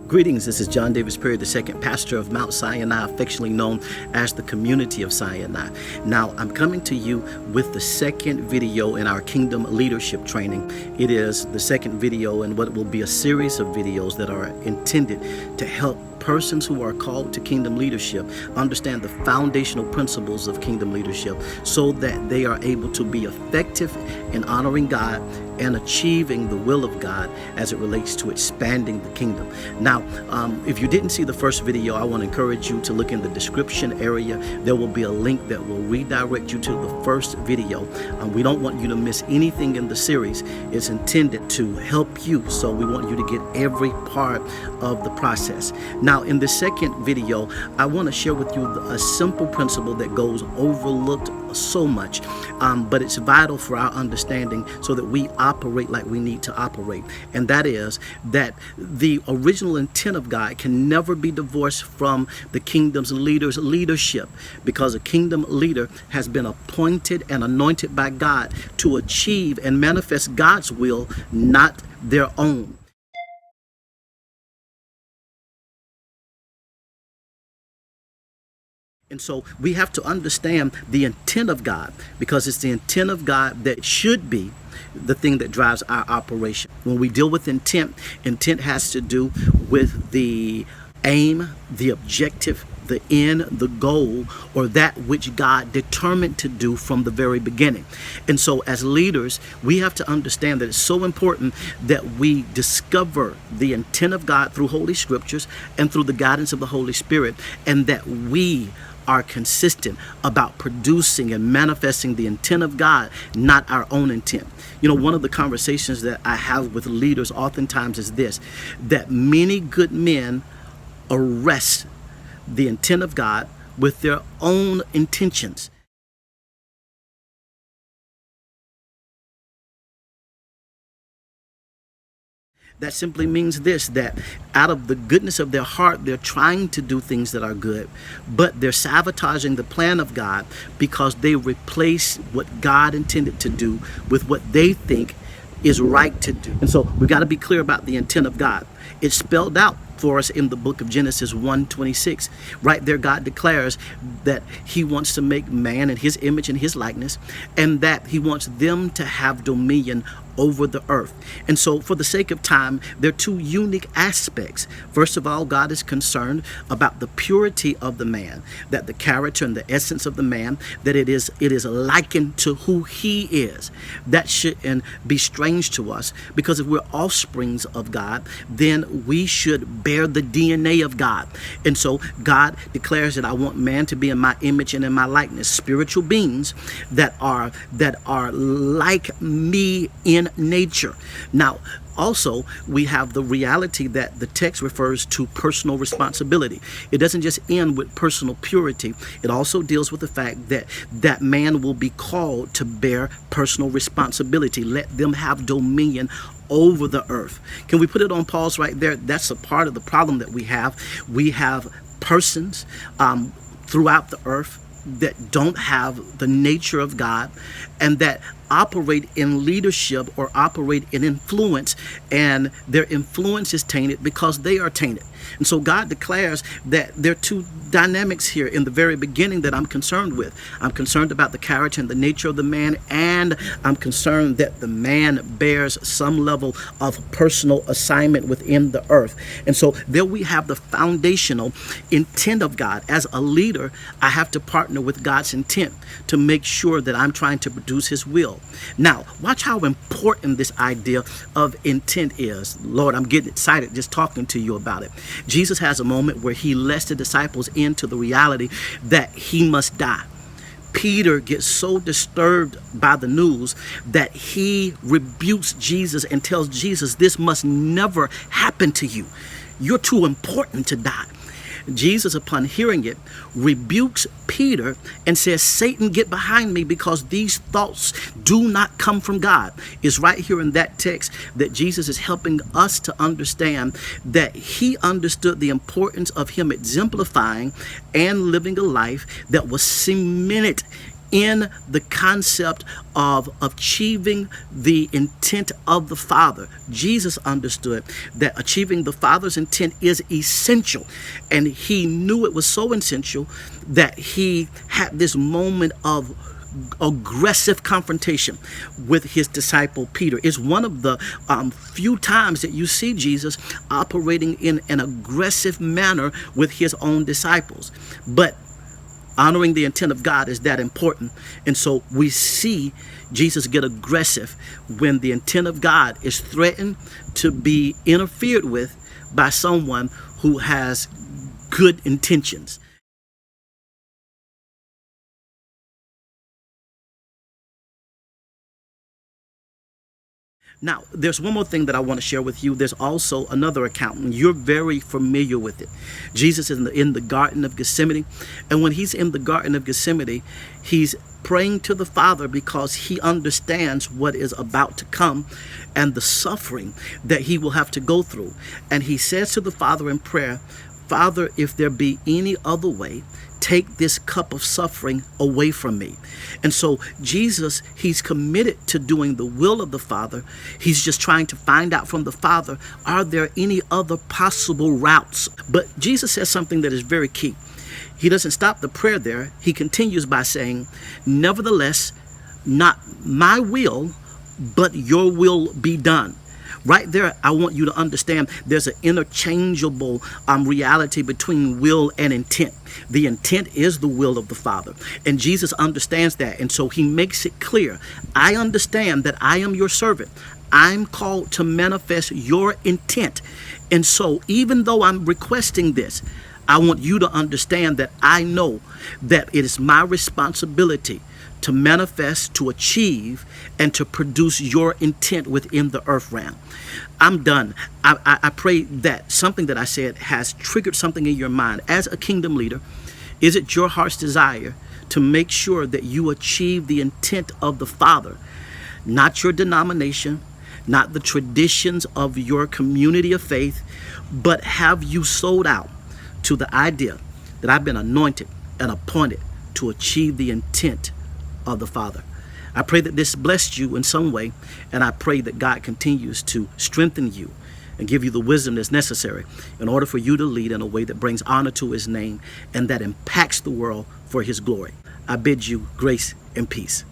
Greetings, this is John Davis Perry, the second pastor of Mount Sinai, affectionately known as the community of Sinai. Now, I'm coming to you with the second video in our kingdom leadership training. It is the second video in what will be a series of videos that are intended to help persons who are called to kingdom leadership understand the foundational principles of kingdom leadership so that they are able to be effective in honoring God and achieving the will of God as it relates to expanding the kingdom. Now, if you didn't see the first video, I want to encourage you to look in the description area. There will be a link that will redirect you to the first video. We don't want you to miss anything in the series. It's intended to help you, so we want you to get every part of the process. Now, in the second video, I want to share with you a simple principle that goes overlooked so much, but it's vital for our understanding so that we operate like we need to operate. And that is that the original intent of God can never be divorced from the kingdom's leader's leadership, because a kingdom leader has been appointed and anointed by God to achieve and manifest God's will, not their own. And so we have to understand the intent of God, because it's the intent of God that should be the thing that drives our operation. When we deal with intent, intent has to do with the aim, the objective, the end, the goal, or that which God determined to do from the very beginning. And so as leaders, we have to understand that it's so important that we discover the intent of God through Holy Scriptures and through the guidance of the Holy Spirit, and that we are consistent about producing and manifesting the intent of God, not our own intent. You know, one of the conversations that I have with leaders oftentimes is this, that many good men arrest the intent of God with their own intentions. That simply means this, that out of the goodness of their heart, they're trying to do things that are good, but they're sabotaging the plan of God because they replace what God intended to do with what they think is right to do. And so we've got to be clear about the intent of God. It's spelled out for us in the book of Genesis 1:26. Right there, God declares that he wants to make man in his image and his likeness, and that he wants them to have dominion over the earth. And so for the sake of time, there are two unique aspects. First of all, God is concerned about the purity of the man, that the character and the essence of the man, that it is likened to who he is. That shouldn't be strange to us, because if we're offsprings of God, then we should bear the DNA of God. And so God declares that I want man to be in my image and in my likeness, spiritual beings that are like me in nature. Now, also, we have the reality that the text refers to personal responsibility. It doesn't just end with personal purity. It also deals with the fact that that man will be called to bear personal responsibility. Let them have dominion over the earth. Can we put it on pause right there? That's a part of the problem that we have. We have persons throughout the earth that don't have the nature of God, and that operate in leadership or operate in influence, and their influence is tainted because they are tainted. And so God declares that there are two dynamics here in the very beginning that I'm concerned with. I'm concerned about the character and the nature of the man, and I'm concerned that the man bears some level of personal assignment within the earth. And so there we have the foundational intent of God. As a leader, I have to partner with God's intent to make sure that I'm trying to produce his will. Now, watch how important this idea of intent is. Lord, I'm getting excited just talking to you about it. Jesus has a moment where he lets the disciples into the reality that he must die. Peter gets so disturbed by the news that he rebukes Jesus and tells Jesus, this must never happen to you. You're too important to die. Jesus, upon hearing it, rebukes Peter and says, Satan, get behind me, because these thoughts do not come from God. It's right here in that text that Jesus is helping us to understand that he understood the importance of him exemplifying and living a life that was cemented in the concept of achieving the intent of the Father. Jesus understood that achieving the Father's intent is essential, and he knew it was so essential that he had this moment of aggressive confrontation with his disciple Peter. It's one of the few times that you see Jesus operating in an aggressive manner with his own disciples. But honoring the intent of God is that important. And so we see Jesus get aggressive when the intent of God is threatened to be interfered with by someone who has good intentions. Now, there's one more thing that I want to share with you. There's also another account, and you're very familiar with it. Jesus is in the Garden of Gethsemane, and when he's in the Garden of Gethsemane, he's praying to the Father because he understands what is about to come and the suffering that he will have to go through. And he says to the Father in prayer, Father, if there be any other way, take this cup of suffering away from me. And so Jesus, he's committed to doing the will of the Father. He's just trying to find out from the Father, are there any other possible routes? But Jesus says something that is very key. He doesn't stop the prayer there. He continues by saying, nevertheless, not my will, but your will be done. Right there, I want you to understand there's an interchangeable reality between will and intent. The intent is the will of the Father, and Jesus understands that, and so he makes it clear. I understand that I am your servant. I'm called to manifest your intent, and so even though I'm requesting this, I want you to understand that I know that it is my responsibility to manifest, to achieve, and to produce your intent within the earth realm. I'm done. I pray that something that I said has triggered something in your mind. As a kingdom leader, is it your heart's desire to make sure that you achieve the intent of the Father, not your denomination, not the traditions of your community of faith, but have you sold out to the idea that I've been anointed and appointed to achieve the intent of the Father? I pray that this blessed you in some way, and I pray that God continues to strengthen you and give you the wisdom that's necessary in order for you to lead in a way that brings honor to his name and that impacts the world for his glory. I bid you grace and peace.